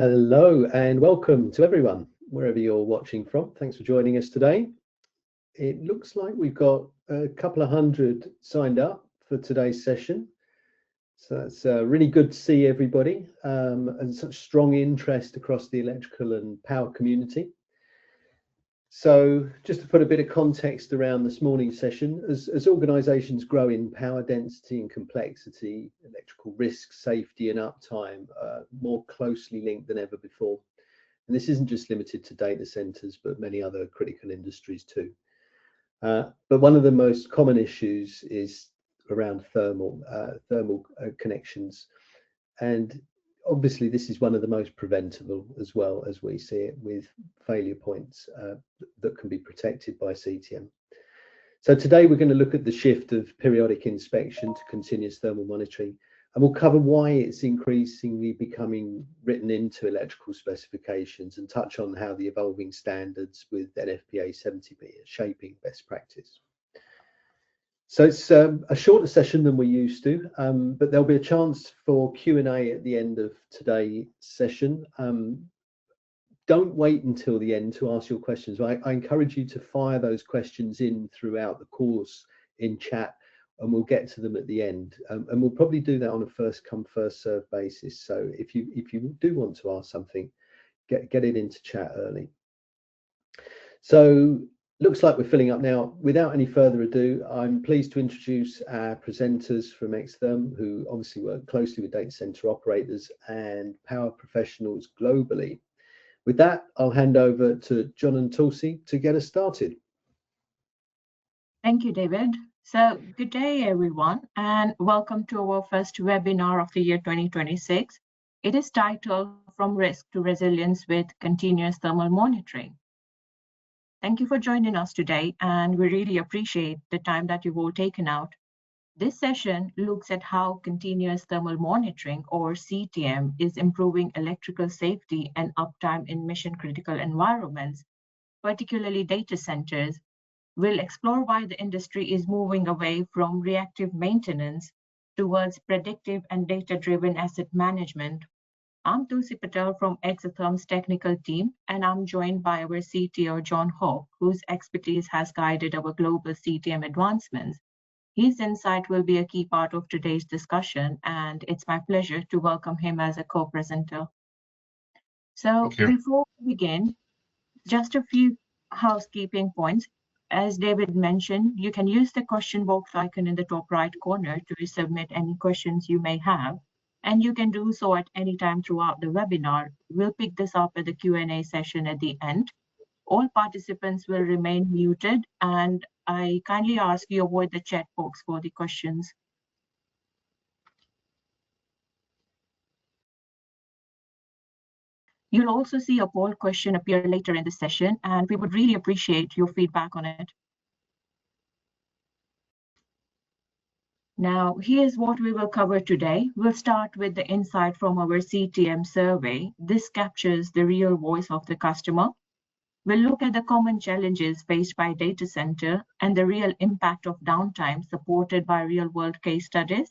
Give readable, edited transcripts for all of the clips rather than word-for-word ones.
Hello and welcome to everyone, wherever you're watching from. Thanks for joining us today. It looks like we've got a couple of hundred signed up for today's session. So that's really good to see everybody and such strong interest across the electrical and power community. So just to put a bit of context around this morning's session, as organisations grow in power density and complexity, electrical risk, safety and uptime are more closely linked than ever before. And this isn't just limited to data centres, but many other critical industries too. But one of the most common issues is around thermal connections. And obviously, this is one of the most preventable as well, as we see it, with failure points that can be protected by CTM. So today we're going to look at the shift of periodic inspection to continuous thermal monitoring, and we'll cover why it's increasingly becoming written into electrical specifications and touch on how the evolving standards with NFPA 70B are shaping best practice. So it's a shorter session than we're used to, but there'll be a chance for Q&A at the end of today's session. Don't wait until the end to ask your questions. I encourage you to fire those questions in throughout the course in chat, and we'll get to them at the end. And we'll probably do that on a first come, first served basis. So if you do want to ask something, get it into chat early. So looks like we're filling up now. Without any further ado, I'm pleased to introduce our presenters from Xtherm, who obviously work closely with data center operators and power professionals globally. With that, I'll hand over to John and Tulsi to get us started. Thank you, David. So good day, everyone, and welcome to our first webinar of the year 2026. It is titled From Risk to Resilience with Continuous Thermal Monitoring. Thank you for joining us today, and we really appreciate the time that you've all taken out. This session looks at how continuous thermal monitoring, or CTM, is improving electrical safety and uptime in mission-critical environments, particularly data centers. We'll explore why the industry is moving away from reactive maintenance towards predictive and data-driven asset management. I'm Tulsi Patel from Xtherm's technical team, and I'm joined by our CTO, John Hawke, whose expertise has guided our global CTM advancements. His insight will be a key part of today's discussion, and it's my pleasure to welcome him as a co-presenter. So before we begin, just a few housekeeping points. As David mentioned, you can use the question box icon in the top right corner to submit any questions you may have, and you can do so at any time throughout the webinar. We'll pick this up at the Q&A session at the end. All participants will remain muted, and I kindly ask you avoid the chat box for the questions. You'll also see a poll question appear later in the session, and we would really appreciate your feedback on it. Now, here's what we will cover today. We'll start with the insight from our CTM survey. This captures the real voice of the customer. We'll look at the common challenges faced by data center and the real impact of downtime supported by real-world case studies.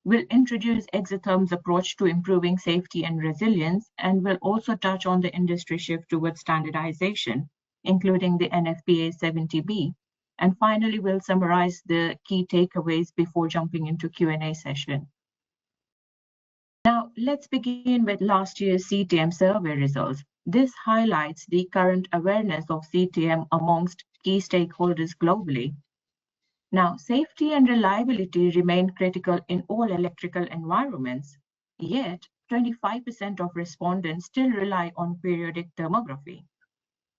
We'll introduce Xtherm's approach to improving safety and resilience, and we'll also touch on the industry shift towards standardization, including the NFPA 70B. And finally, we'll summarize the key takeaways before jumping into Q&A session. Now, let's begin with last year's CTM survey results. This highlights the current awareness of CTM amongst key stakeholders globally. Now, safety and reliability remain critical in all electrical environments, yet 25% of respondents still rely on periodic thermography.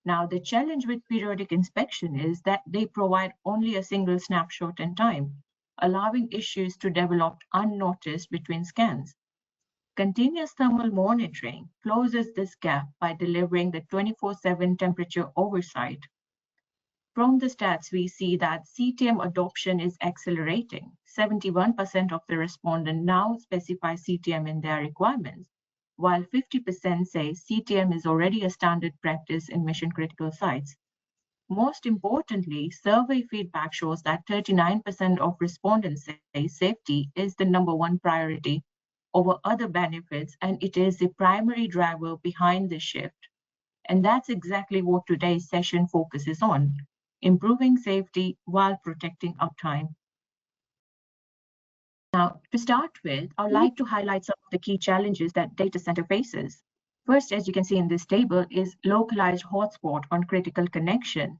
Now, the challenge with periodic inspection is that they provide only a single snapshot in time, allowing issues to develop unnoticed between scans. Continuous thermal monitoring closes this gap by delivering the 24/7 temperature oversight. From the stats, we see that CTM adoption is accelerating. 71% of the respondents now specify CTM in their requirements, while 50% say CTM is already a standard practice in mission-critical sites. Most importantly, survey feedback shows that 39% of respondents say safety is the #1 priority over other benefits, and it is the primary driver behind the shift. And that's exactly what today's session focuses on, improving safety while protecting uptime. Now, to start with, I'd like to highlight some of the key challenges that data center faces. First, as you can see in this table, is localized hotspot on critical connection.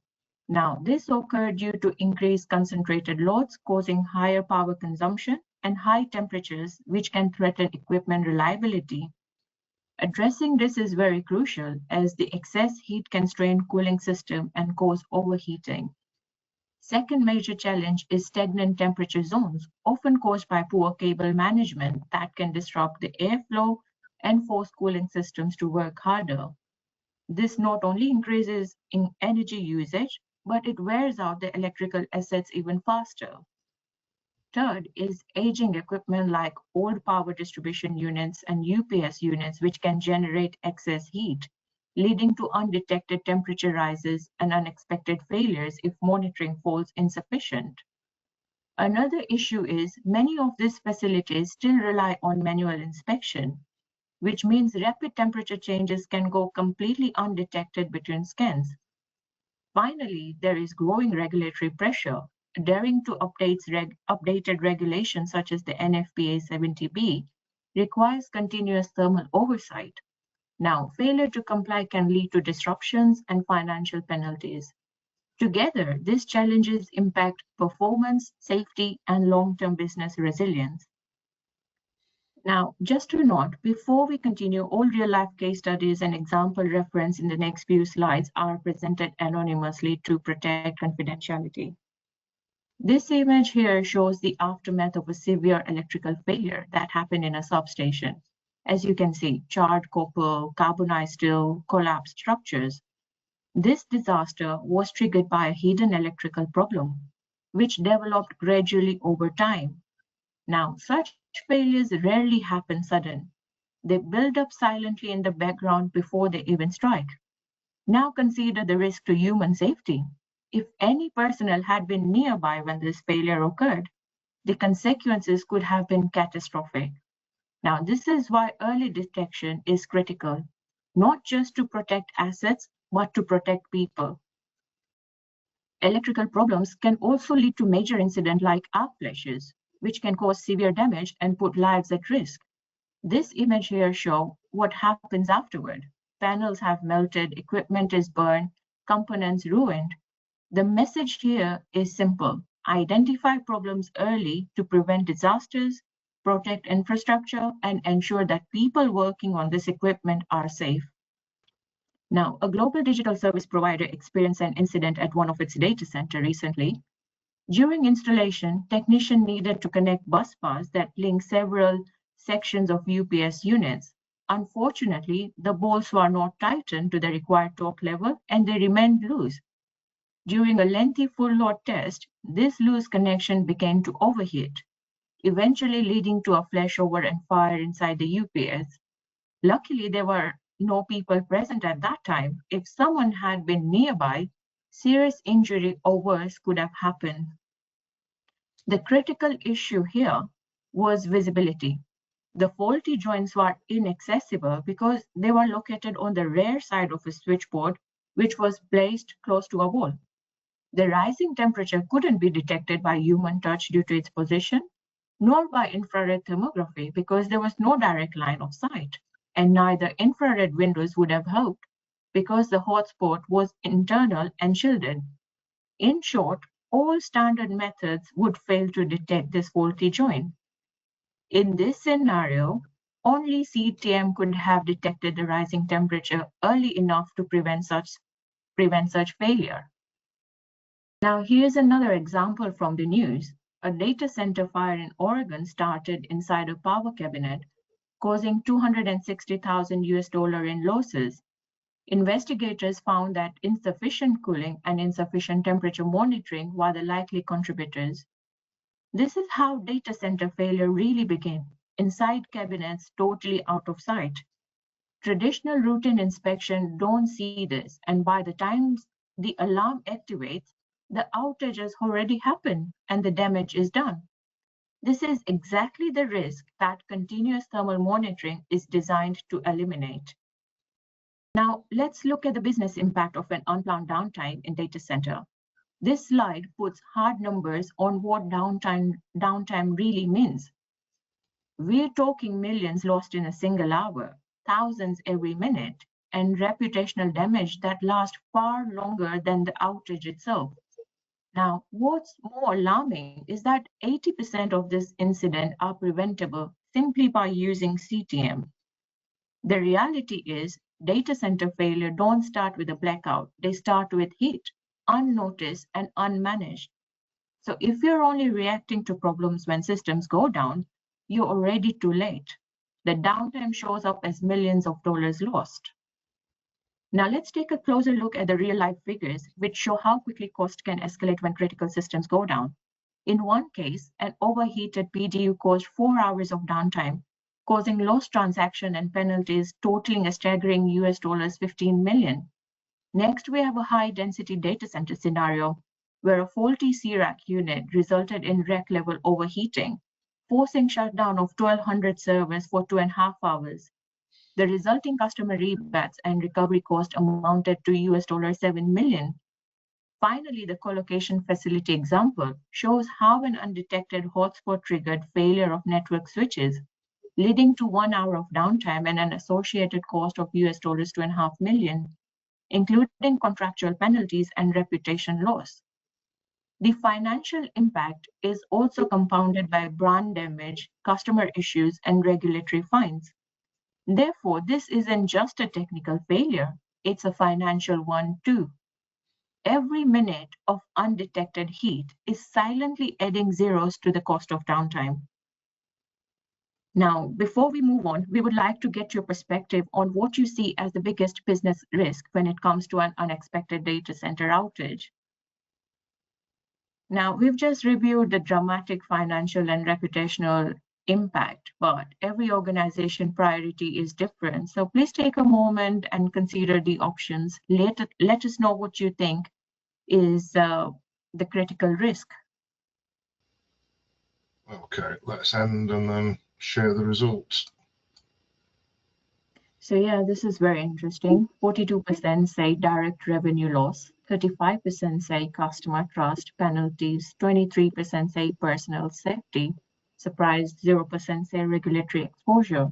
Now, this occurred due to increased concentrated loads causing higher power consumption and high temperatures, which can threaten equipment reliability. Addressing this is very crucial as the excess heat can strain cooling system and cause overheating. Second major challenge is stagnant temperature zones, often caused by poor cable management that can disrupt the airflow and force cooling systems to work harder. This not only increases in energy usage, but it wears out the electrical assets even faster. Third is aging equipment like old power distribution units and UPS units, which can generate excess heat, leading to undetected temperature rises and unexpected failures if monitoring falls insufficient. Another issue is many of these facilities still rely on manual inspection, which means rapid temperature changes can go completely undetected between scans. Finally, there is growing regulatory pressure. Adhering to updated regulations such as the NFPA 70B requires continuous thermal oversight. Now, failure to comply can lead to disruptions and financial penalties. Together, these challenges impact performance, safety, and long-term business resilience. Now, just to note, before we continue, all real-life case studies and example reference in the next few slides are presented anonymously to protect confidentiality. This image here shows the aftermath of a severe electrical failure that happened in a substation. As you can see, charred copper, carbonized steel, collapsed structures. This disaster was triggered by a hidden electrical problem, which developed gradually over time. Now, such failures rarely happen sudden. They build up silently in the background before they even strike. Now consider the risk to human safety. If any personnel had been nearby when this failure occurred, the consequences could have been catastrophic. Now, this is why early detection is critical, not just to protect assets, but to protect people. Electrical problems can also lead to major incidents like arc flashes, which can cause severe damage and put lives at risk. This image here shows what happens afterward. Panels have melted, equipment is burned, components ruined. The message here is simple. Identify problems early to prevent disasters, protect infrastructure, and ensure that people working on this equipment are safe. Now, a global digital service provider experienced an incident at one of its data centers recently. During installation, technicians needed to connect bus bars that link several sections of UPS units. Unfortunately, the bolts were not tightened to the required torque level and they remained loose. During a lengthy full load test, this loose connection began to overheat, eventually leading to a flashover and fire inside the UPS. Luckily, there were no people present at that time. If someone had been nearby, serious injury or worse could have happened. The critical issue here was visibility. The faulty joints were inaccessible because they were located on the rear side of a switchboard, which was placed close to a wall. The rising temperature couldn't be detected by human touch due to its position, nor by infrared thermography because there was no direct line of sight, and neither infrared windows would have helped because the hotspot was internal and shielded. In short, all standard methods would fail to detect this faulty joint. In this scenario, only CTM could have detected the rising temperature early enough to prevent such failure. Now, here's another example from the news. A data center fire in Oregon started inside a power cabinet, causing $260,000 in losses. Investigators found that insufficient cooling and insufficient temperature monitoring were the likely contributors. This is how data center failure really began, inside cabinets totally out of sight. Traditional routine inspection don't see this, and by the time the alarm activates, the outage has already happened and the damage is done. This is exactly the risk that continuous thermal monitoring is designed to eliminate. Now, let's look at the business impact of an unplanned downtime in data center. This slide puts hard numbers on what downtime really means. We're talking millions lost in a single hour, thousands every minute, and reputational damage that lasts far longer than the outage itself. Now, what's more alarming is that 80% of this incident are preventable simply by using CTM. The reality is data center failure don't start with a blackout. They start with heat, unnoticed and unmanaged. So if you're only reacting to problems when systems go down, you're already too late. The downtime shows up as millions of dollars lost. Now let's take a closer look at the real-life figures, which show how quickly cost can escalate when critical systems go down. In one case, an overheated PDU caused 4 hours of downtime, causing lost transaction and penalties totaling a staggering US $15 million. Next, we have a high-density data center scenario where a faulty C-rack unit resulted in rack-level overheating, forcing shutdown of 1,200 servers for 2.5 hours. The resulting customer rebates and recovery cost amounted to US $7 million. Finally, the colocation facility example shows how an undetected hotspot triggered failure of network switches, leading to 1 hour of downtime and an associated cost of US $2.5 million, including contractual penalties and reputation loss. The financial impact is also compounded by brand damage, customer issues, and regulatory fines. Therefore, this isn't just a technical failure, it's a financial one too. Every minute of undetected heat is silently adding zeros to the cost of downtime. Now, before we move on, we would like to get your perspective on what you see as the biggest business risk when it comes to an unexpected data center outage. Now, we've just reviewed the dramatic financial and reputational impact, but every organization priority is different. So please take a moment and consider the options. Let us know what you think is the critical risk. Okay, let's end and then share the results. So yeah, this is very interesting. 42% say direct revenue loss, 35% say customer trust penalties, 23% say personal safety, surprise 0% say regulatory exposure.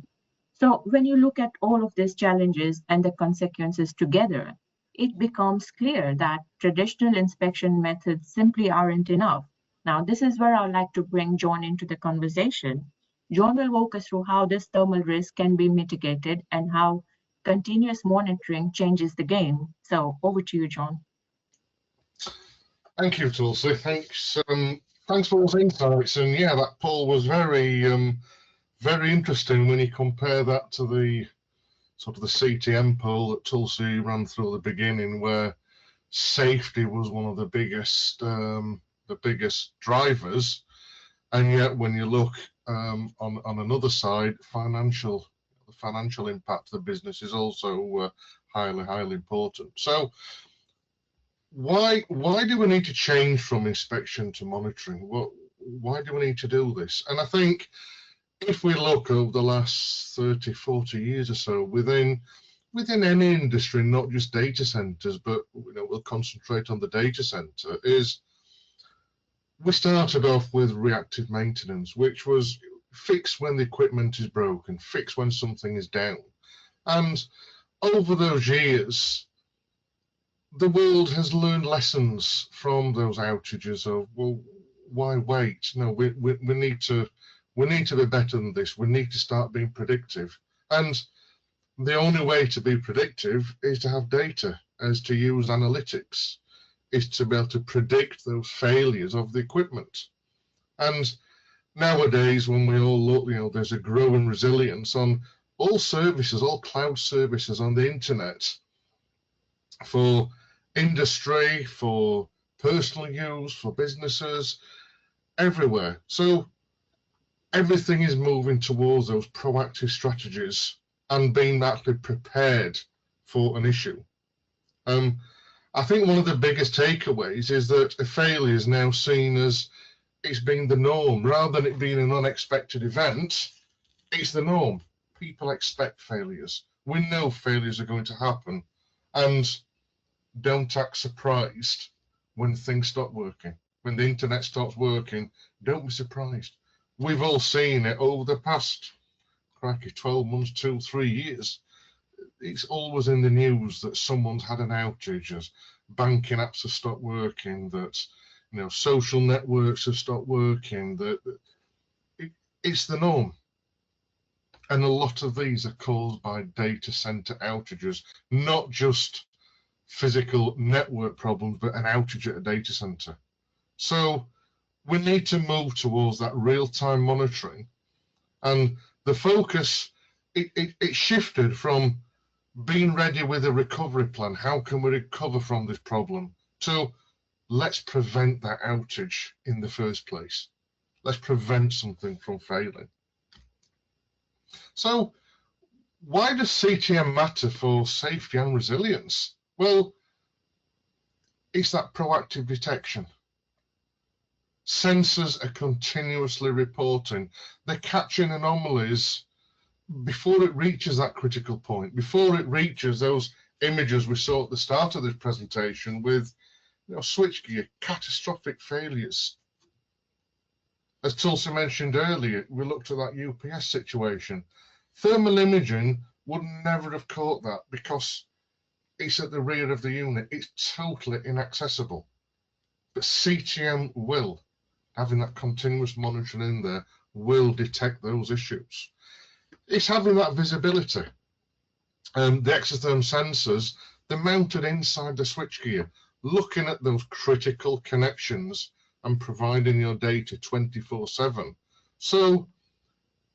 So when you look at all of these challenges and the consequences together, it becomes clear that traditional inspection methods simply aren't enough. Now, this is where I'd like to bring John into the conversation. John will walk us through how this thermal risk can be mitigated and how continuous monitoring changes the game. So over to you, John. Thank you, Tulsi. Thanks for those insights. And yeah, that poll was very interesting when you compare that to the sort of the CTM poll that Tulsi ran through at the beginning, where safety was one of the biggest drivers. And yet, when you look on another side, the financial impact of the business is also highly important. So why do we need to change from inspection to monitoring? Why do we need to do this? And I think if we look over the last 30, 40 years or so, within any industry, not just data centers, but we'll concentrate on the data center, is we started off with reactive maintenance, which was fix when the equipment is broken, fix when something is down. And over those years, the world has learned lessons from those outages of, well, why wait? No, we need to be better than this. We need to start being predictive. And the only way to be predictive is to have data, is to use analytics, is to be able to predict those failures of the equipment. And nowadays, when we all look, there's a growing resilience on all services, all cloud services on the internet, for industry, for personal use, for businesses, everywhere. So everything is moving towards those proactive strategies and being actually prepared for an issue. I think one of the biggest takeaways is that a failure is now seen as it's been the norm. Rather than it being an unexpected event, it's the norm. People expect failures. We know failures are going to happen, and don't act surprised when things stop working. When the internet stops working, don't be surprised. We've all seen it over the past, crikey, 12 months, 2-3 years. It's always in the news that someone's had an outage, as banking apps have stopped working, that social networks have stopped working. That it's the norm. And a lot of these are caused by data center outages, not just physical network problems, but an outage at a data center. So we need to move towards that real-time monitoring. And the focus, it shifted from being ready with a recovery plan. How can we recover from this problem? To let's prevent that outage in the first place. Let's prevent something from failing. So why does CTM matter for safety and resilience? Well, it's that proactive detection. Sensors are continuously reporting. They're catching anomalies before it reaches that critical point, before it reaches those images we saw at the start of this presentation with switchgear, catastrophic failures. As Tulsi mentioned earlier, we looked at that UPS situation. Thermal imaging would never have caught that because it's at the rear of the unit. It's totally inaccessible. But CTM will, having that continuous monitoring in there, will detect those issues. It's having that visibility. The exotherm sensors, they're mounted inside the switchgear, looking at those critical connections and providing your data 24/7. So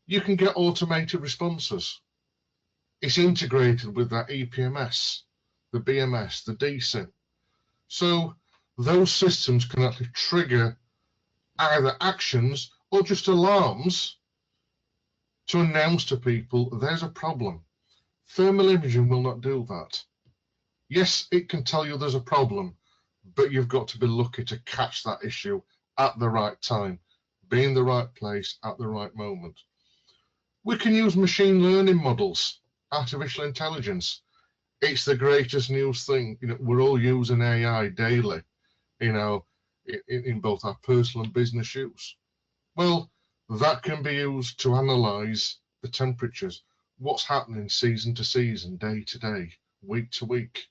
you can get automated responses. It's integrated with that EPMS, the BMS, the DSIM. So those systems can actually trigger either actions or just alarms to announce to people there's a problem. Thermal imaging will not do that. Yes, it can tell you there's a problem, but you've got to be lucky to catch that issue at the right time, be in the right place at the right moment. We can use machine learning models, artificial intelligence. It's the greatest news thing. We're all using AI daily, in both our personal and business use. Well, that can be used to analyze the temperatures, what's happening season to season, day to day, week to week,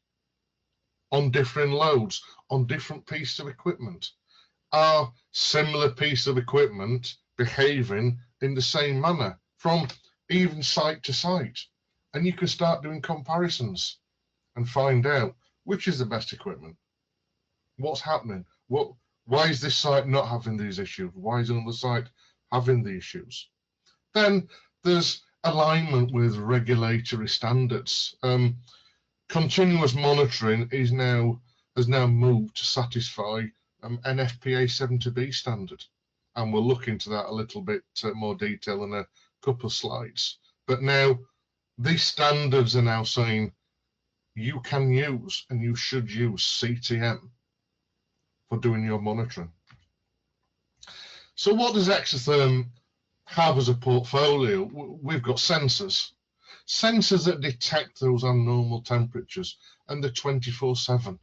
on different loads, on different pieces of equipment. Are similar pieces of equipment behaving in the same manner from even site to site? And you can start doing comparisons and find out which is the best equipment, what's happening, why is this site not having these issues, why is another site having the issues. Then there's alignment with regulatory standards. Continuous monitoring has now moved to satisfy NFPA 70B standard, and we'll look into that a little bit more detail in a couple of slides. But now these standards are now saying you can use and you should use CTM for doing your monitoring. So what does Exotherm have as a portfolio? We've got sensors that detect those abnormal temperatures, and they're 24/7.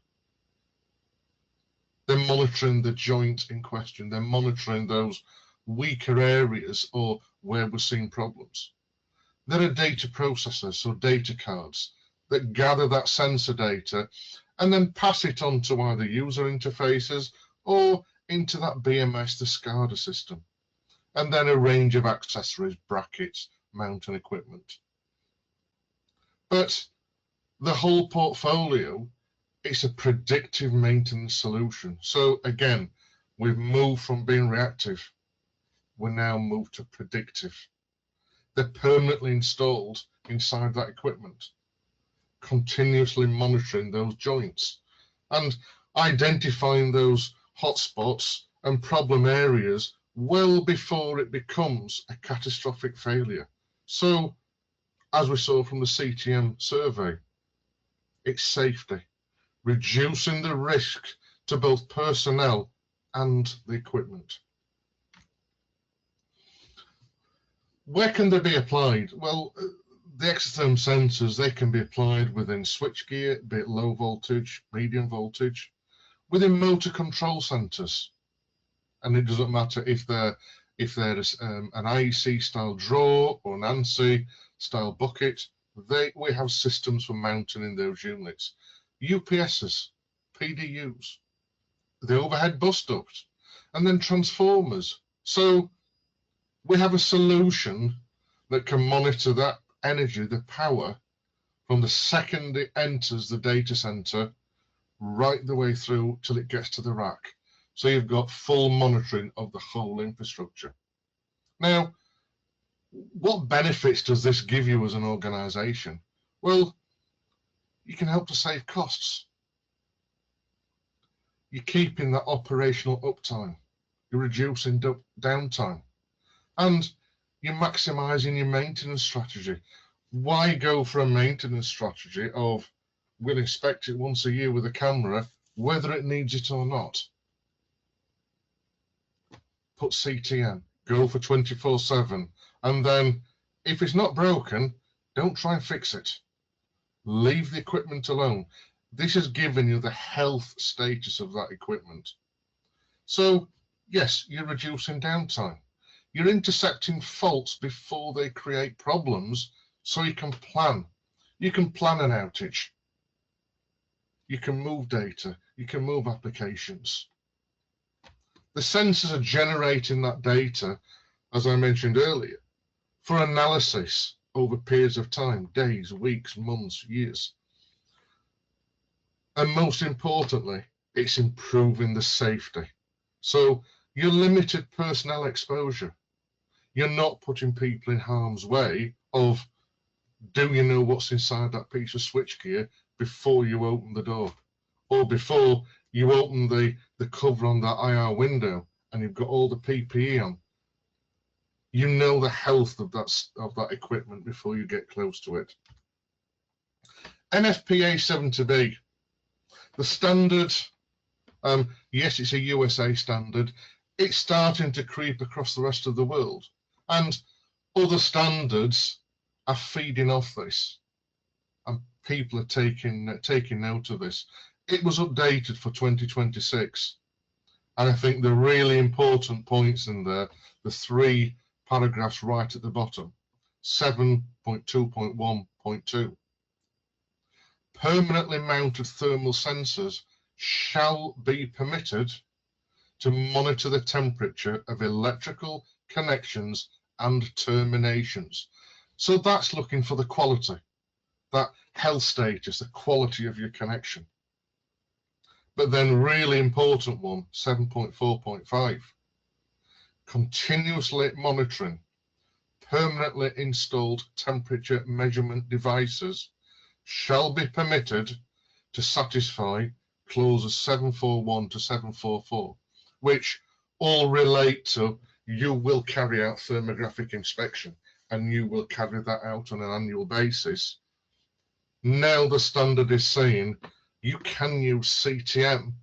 They're monitoring the joint in question. They're monitoring those weaker areas or where we're seeing problems. There are data processors, so data cards, that gather that sensor data and then pass it on to either user interfaces or into that BMS, the SCADA system, and then a range of accessories, brackets, mounting equipment. But the whole portfolio, it's a predictive maintenance solution. So again, we've moved from being reactive. We're now moved to predictive. They're permanently installed inside that equipment, continuously monitoring those joints and identifying those hotspots and problem areas well before it becomes a catastrophic failure. So, as we saw from the CTM survey, it's safety, reducing the risk to both personnel and the equipment. Where can they be applied? Well, the exotherm sensors, they can be applied within switchgear, be it low voltage, medium voltage, within motor control centers. And it doesn't matter if they're an IEC style drawer or an ANSI style bucket, we have systems for mounting in those units. UPSs, PDUs, the overhead bus duct, and then transformers. So we have a solution that can monitor that energy, the power, from the second it enters the data center right the way through till it gets to the rack. So you've got full monitoring of the whole infrastructure. Now, what benefits does this give you as an organization? Well, you can help to save costs. You're keeping that operational uptime. You're reducing downtime. And you're maximizing your maintenance strategy. Why go for a maintenance strategy of we'll inspect it once a year with a camera, whether it needs it or not? Put CTM, go for 24/7, and then if it's not broken, don't try and fix it. Leave the equipment alone. This has given you the health status of that equipment. So yes, you're reducing downtime. You're intercepting faults before they create problems, so you can plan. You can plan an outage. You can move data. You can move applications. The sensors are generating that data, as I mentioned earlier, for analysis over periods of time, days, weeks, months, years. And most importantly, it's improving the safety. So you're limited personnel exposure. You're not putting people in harm's way of, do you know what's inside that piece of switchgear before you open the door? Or before you open the cover on that IR window and you've got all the PPE on. You know the health of that equipment before you get close to it. NFPA 70B, the standard, yes, it's a USA standard. It's starting to creep across the rest of the world. And other standards are feeding off this. And people are taking note of this. It was updated for 2026. And I think the really important points in there, the 3 paragraphs right at the bottom, 7.2.1.2. Permanently mounted thermal sensors shall be permitted to monitor the temperature of electrical connections and terminations. So that's looking for the quality, that health status, the quality of your connection. But then really important one, 7.4.5, continuously monitoring permanently installed temperature measurement devices shall be permitted to satisfy clauses 741 to 744, which all relate to you will carry out thermographic inspection and you will carry that out on an annual basis. Now the standard is saying you can use CTM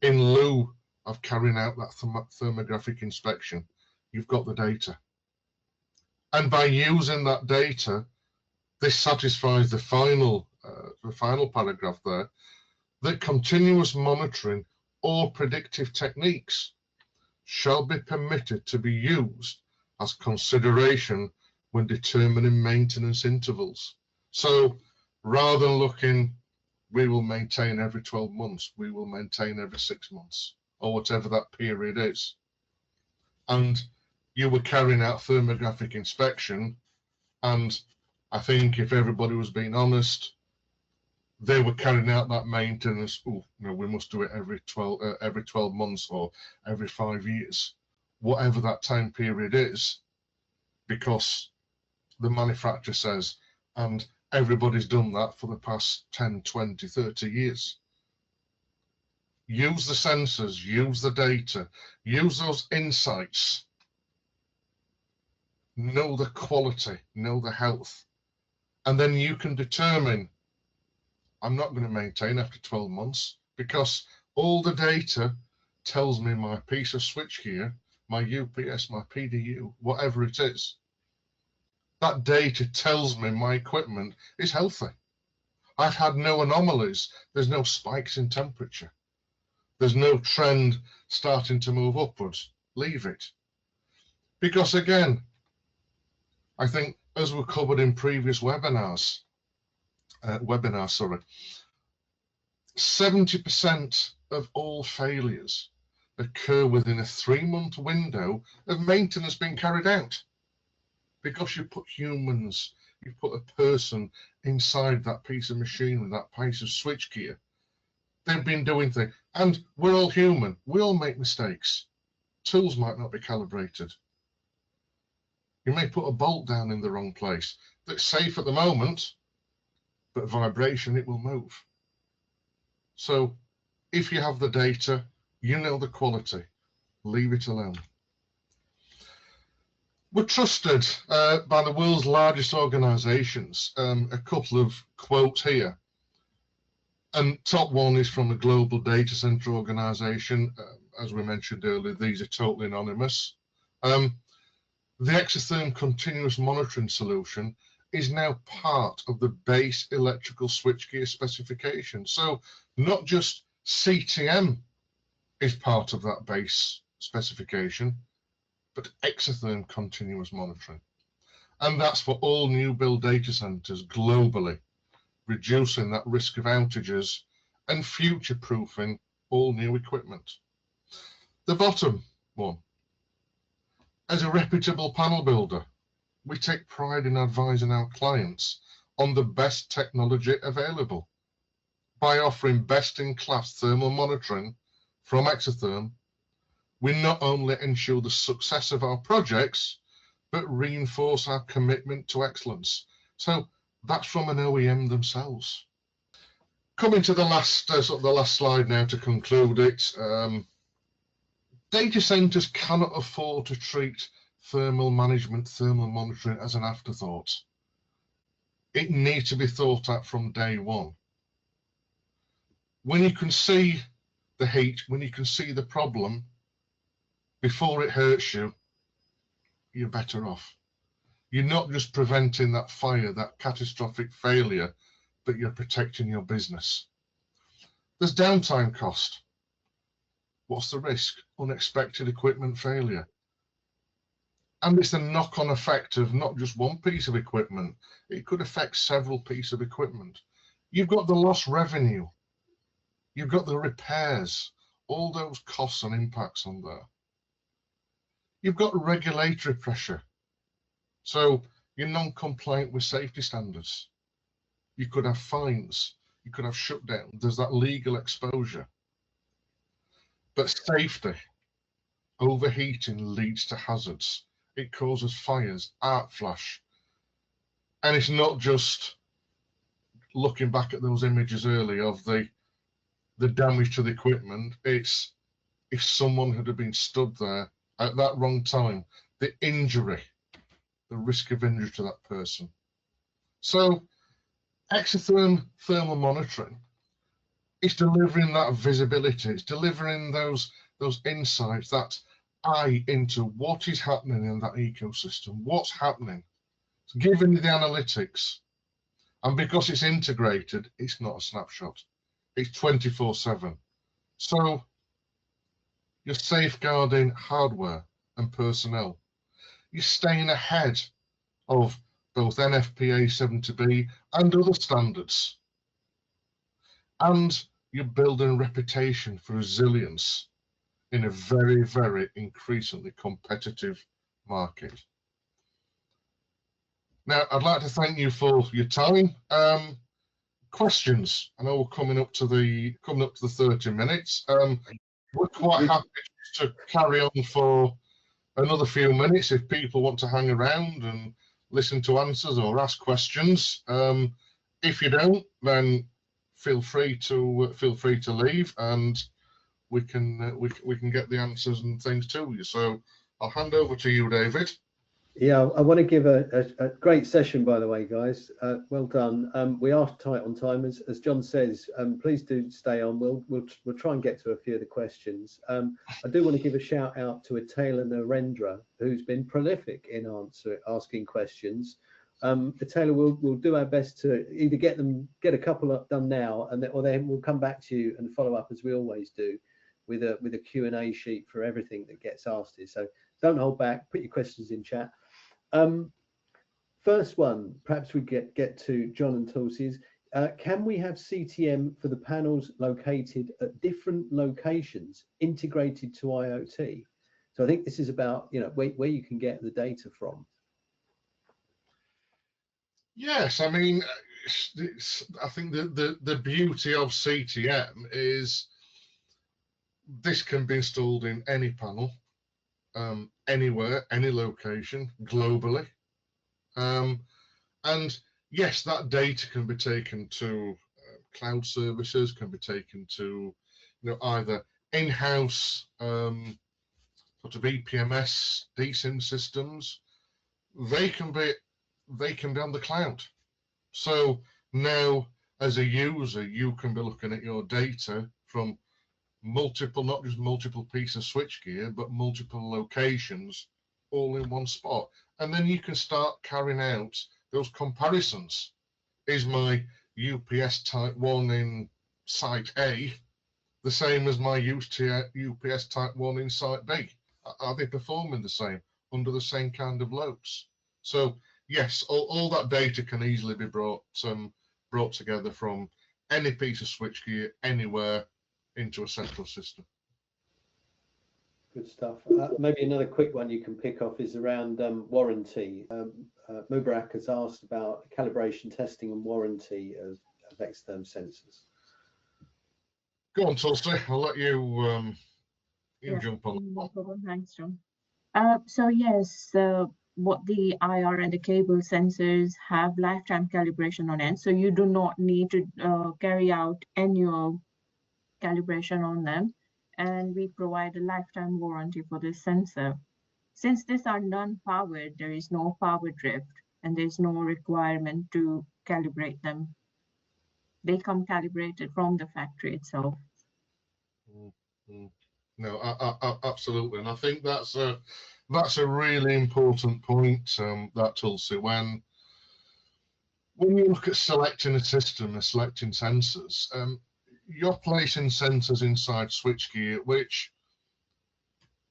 in lieu of carrying out that thermographic inspection. You've got the data. And by using that data, this satisfies the final paragraph there, that continuous monitoring or predictive techniques shall be permitted to be used as consideration when determining maintenance intervals. So rather than looking, we will maintain every 12 months, we will maintain every 6 months, or whatever that period is. And you were carrying out thermographic inspection, and I think if everybody was being honest, they were carrying out that maintenance. Oh, no, we must do it every 12 months or every 5 years, whatever that time period is, because the manufacturer says, and everybody's done that for the past 10, 20, 30 years. Use the sensors, use the data, use those insights, know the quality, know the health, and then you can determine, I'm not going to maintain after 12 months because all the data tells me my piece of switchgear, my UPS, my PDU, whatever it is, That data tells me my equipment is healthy. I've had no anomalies. There's no spikes in temperature. There's no trend starting to move upwards. Leave it. Because again, I think as we covered in previous webinars, 70% of all failures occur within a 3-month window of maintenance being carried out. Because you put humans, you put a person inside that piece of machinery, that piece of switchgear. They've been doing things, and we're all human. We all make mistakes. Tools might not be calibrated. You may put a bolt down in the wrong place. That's safe at the moment, but vibration, it will move. So if you have the data, you know the quality, leave it alone. We're trusted by the world's largest organizations. A couple of quotes here. And top one is from a global data center organization. As we mentioned earlier, these are totally anonymous. The Exotherm continuous monitoring solution is now part of the base electrical switchgear specification. So not just CTM is part of that base specification, but Exotherm continuous monitoring. And that's for all new build data centers globally, reducing that risk of outages and future-proofing all new equipment. The bottom one, as a reputable panel builder, we take pride in advising our clients on the best technology available. By offering best-in-class thermal monitoring from Exotherm, we not only ensure the success of our projects, but reinforce our commitment to excellence. So that's from an OEM themselves. Coming to the last, the last slide now to conclude it. Data centers cannot afford to treat thermal management, thermal monitoring as an afterthought. It needs to be thought at from day one. When you can see the heat, when you can see the problem before it hurts you, you're better off. You're not just preventing that fire, that catastrophic failure, but you're protecting your business. There's downtime cost. What's the risk? Unexpected equipment failure. And it's the knock-on effect of not just one piece of equipment. It could affect several pieces of equipment. You've got the lost revenue. You've got the repairs, all those costs and impacts on there. You've got regulatory pressure. So you're non-compliant with safety standards. You could have fines. You could have shutdown. There's that legal exposure. But safety, overheating leads to hazards. It causes fires, arc flash. And it's not just looking back at those images earlier of the damage to the equipment. It's if someone had been stood there at that wrong time, the injury, the risk of injury to that person. So Exotherm thermal monitoring, it's delivering that visibility, it's delivering those insights, that eye into what is happening in that ecosystem, what's happening. It's giving you the analytics. And because it's integrated, it's not a snapshot. It's 24/7. So you're safeguarding hardware and personnel. You're staying ahead of both NFPA 70B and other standards. And you're building a reputation for resilience in a very, very increasingly competitive market. Now, I'd like to thank you for your time. Questions? I know we're coming up to the 30 minutes. We're quite happy to carry on for another few minutes if people want to hang around and listen to answers or ask questions. If you don't, then feel free to leave, and we can get the answers and things to you. So I'll hand over to you, David. Yeah, I want to give a great session, by the way, guys. Well done. We are tight on time, as John says. Please do stay on. We'll try and get to a few of the questions. I do want to give a shout out to Taylor Narendra, who's been prolific in asking questions. Taylor, we'll do our best to either get a couple up done now, or then we'll come back to you and follow up as we always do, with a Q&A sheet for everything that gets asked here. So don't hold back. Put your questions in chat. First one, perhaps we get to John and Tulsi's. Can we have CTM for the panels located at different locations integrated to IoT? So I think this is about, where you can get the data from. Yes, I mean, I think the beauty of CTM is this can be installed in any panel, anywhere, any location, globally. And yes, that data can be taken to cloud services, can be taken to, either in-house sort of EPMS DSIM systems. They can be on the cloud. So now, as a user, you can be looking at your data from multiple, not just multiple pieces of switchgear, but multiple locations, all in one spot. And then you can start carrying out those comparisons. Is my UPS type 1 in site A the same as my UPS type 1 in site B? Are they performing the same under the same kind of loads? So yes, all that data can easily be brought together from any piece of switchgear anywhere into a central system. Good stuff. Maybe another quick one you can pick off is around warranty. Mubarak has asked about calibration testing and warranty of external sensors. Go on, Tulsi. I'll let you jump on. No problem. Thanks, John. So yes, what the IR and the cable sensors have lifetime calibration on it, so you do not need to carry out annual calibration on them, and we provide a lifetime warranty for this sensor. Since these are non-powered, there is no power drift and there's no requirement to calibrate them. They come calibrated from the factory itself. No, absolutely, and I think that's a really important point, that Tulsi. When you look at selecting a system and selecting sensors, you're placing sensors inside switchgear which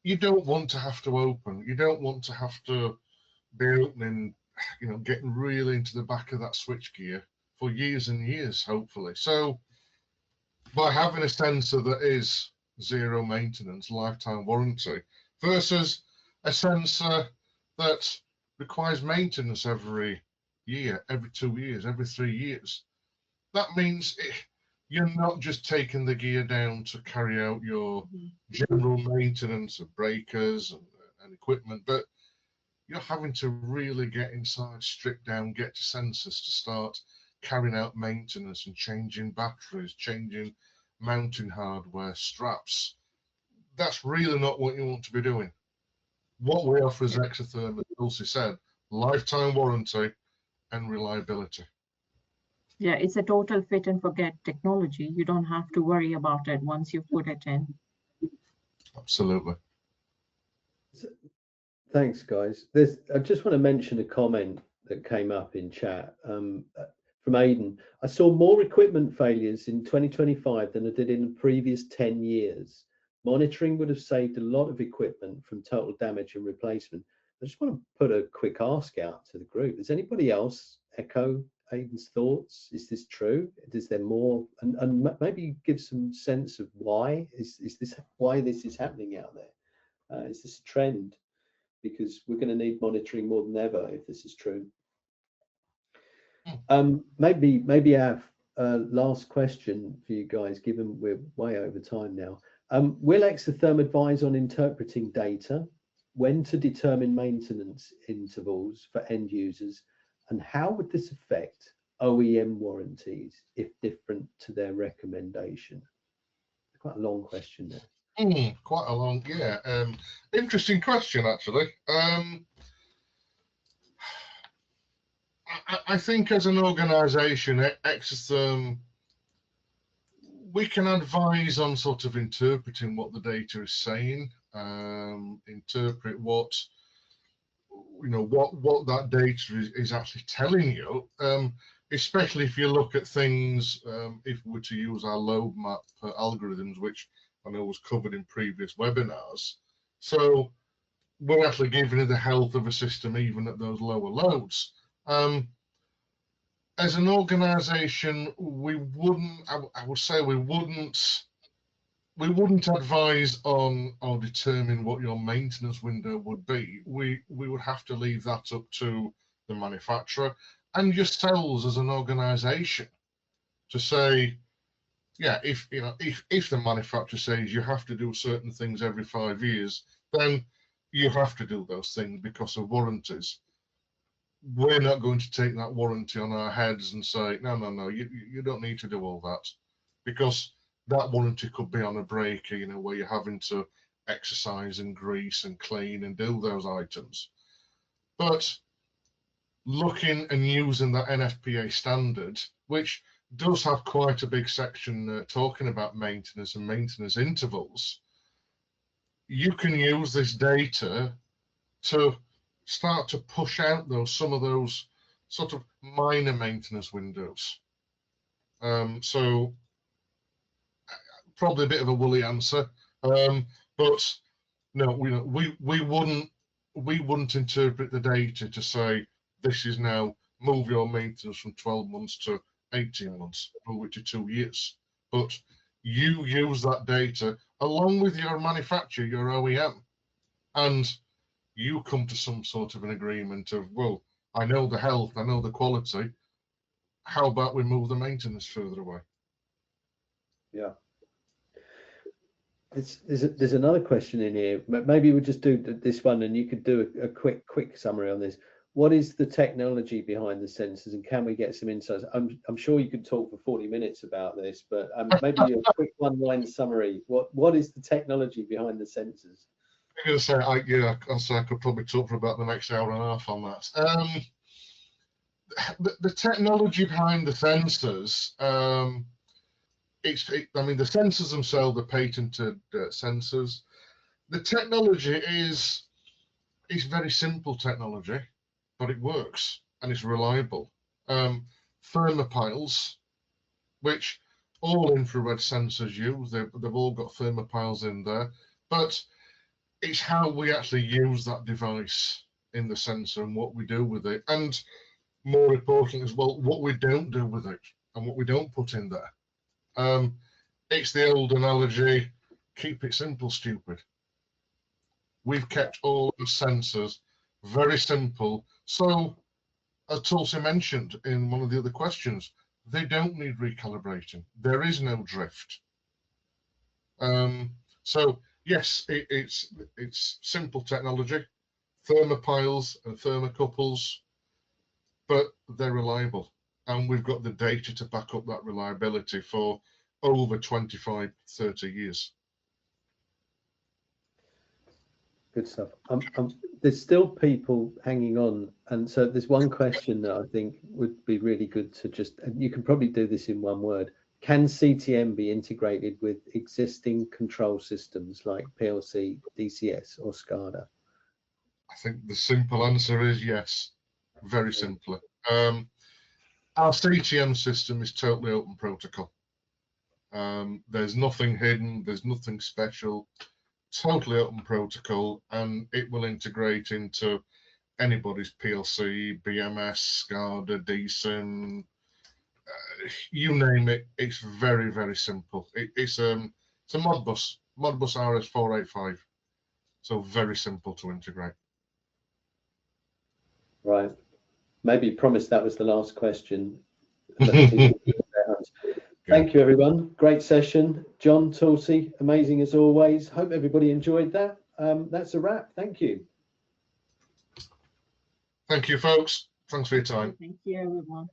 you don't want to have to open. You don't want to have to be opening, getting really into the back of that switchgear for years and years, hopefully. So by having a sensor that is zero maintenance, lifetime warranty, versus a sensor that requires maintenance every year, every 2 years, every 3 years, that means you're not just taking the gear down to carry out your general maintenance of breakers and equipment, but you're having to really get inside, strip down, get to sensors to start carrying out maintenance and changing batteries, changing mounting hardware, straps. That's really not what you want to be doing. What we offer is exotherm, as Tulsi said, lifetime warranty and reliability. Yeah, it's a total fit and forget technology. You don't have to worry about it once you put it in. Absolutely. Thanks, guys. I just want to mention a comment that came up in chat from Aidan. I saw more equipment failures in 2025 than I did in the previous 10 years. Monitoring would have saved a lot of equipment from total damage and replacement. I just want to put a quick ask out to the group. Does anybody else echo Aidan's thoughts? Is this true? Is there more? And maybe give some sense of why is this happening out there? Is this a trend? Because we're going to need monitoring more than ever if this is true. Maybe our last question for you guys, given we're way over time now. Will Exotherm advise on interpreting data, when to determine maintenance intervals for end users, and how would this affect OEM warranties if different to their recommendation? Quite a long question there. Quite a long, yeah. Interesting question, actually. I think as an organisation, Exotherm, we can advise on sort of interpreting what the data is saying, interpret what that data is actually telling you, especially if you look at things, if we were to use our load map algorithms, which I know was covered in previous webinars. So we're actually giving you the health of a system even at those lower loads. As an organisation, we wouldn't, I would say we wouldn't advise on or determine what your maintenance window would be. We would have to leave that up to the manufacturer and yourselves as an organisation to say, yeah, if the manufacturer says you have to do certain things every 5 years, then you have to do those things because of warranties. We're not going to take that warranty on our heads and say, no, you don't need to do all that, because that warranty could be on a breaker, where you're having to exercise and grease and clean and do those items. But looking and using that NFPA standard, which does have quite a big section talking about maintenance and maintenance intervals, you can use this data to start to push out some of those sort of minor maintenance windows. So probably a bit of a woolly answer, but no, we wouldn't interpret the data to say this is now move your maintenance from 12 months to 18 months, move it to 2 years. But you use that data along with your manufacturer, your OEM, and you come to some sort of an agreement of, well, I know the health, I know the quality, how about we move the maintenance further away? Yeah. There's another question in here. Maybe we'll just do this one and you could do a quick summary on this. What is the technology behind the sensors, and can we get some insights? I'm sure you could talk for 40 minutes about this, but maybe a quick one-line summary. What is the technology behind the sensors? I'm going to say I could probably talk for about the next hour and a half on that. The technology behind the sensors, I mean, the sensors themselves are patented sensors. The technology is very simple technology, but it works and it's reliable. Thermopiles, which all infrared sensors use, they've all got thermopiles in there, but it's how we actually use that device in the sensor and what we do with it, and more important as well, what we don't do with it and what we don't put in there. It's the old analogy, keep it simple, stupid. We've kept all the sensors very simple. So, as Tulsi mentioned in one of the other questions, they don't need recalibrating. There is no drift. So, yes, it's simple technology, thermopiles and thermocouples, but they're reliable. And we've got the data to back up that reliability for over 25, 30 years. Good stuff. There's still people hanging on, and so there's one question that I think would be really good to just, and you can probably do this in one word. Can CTM be integrated with existing control systems like PLC, DCS, or SCADA? I think the simple answer is yes, very simply. Our CTM system is totally open protocol. There's nothing hidden, there's nothing special, totally open protocol, and it will integrate into anybody's PLC, BMS, SCADA, DSIM, you name it. It's very, very simple. It's a Modbus RS485, so very simple to integrate. Right. Maybe promise that was the last question. Thank you, everyone. Great session. John, Tulsi, amazing as always. Hope everybody enjoyed that. That's a wrap. Thank you. Thank you, folks. Thanks for your time. Thank you, everyone.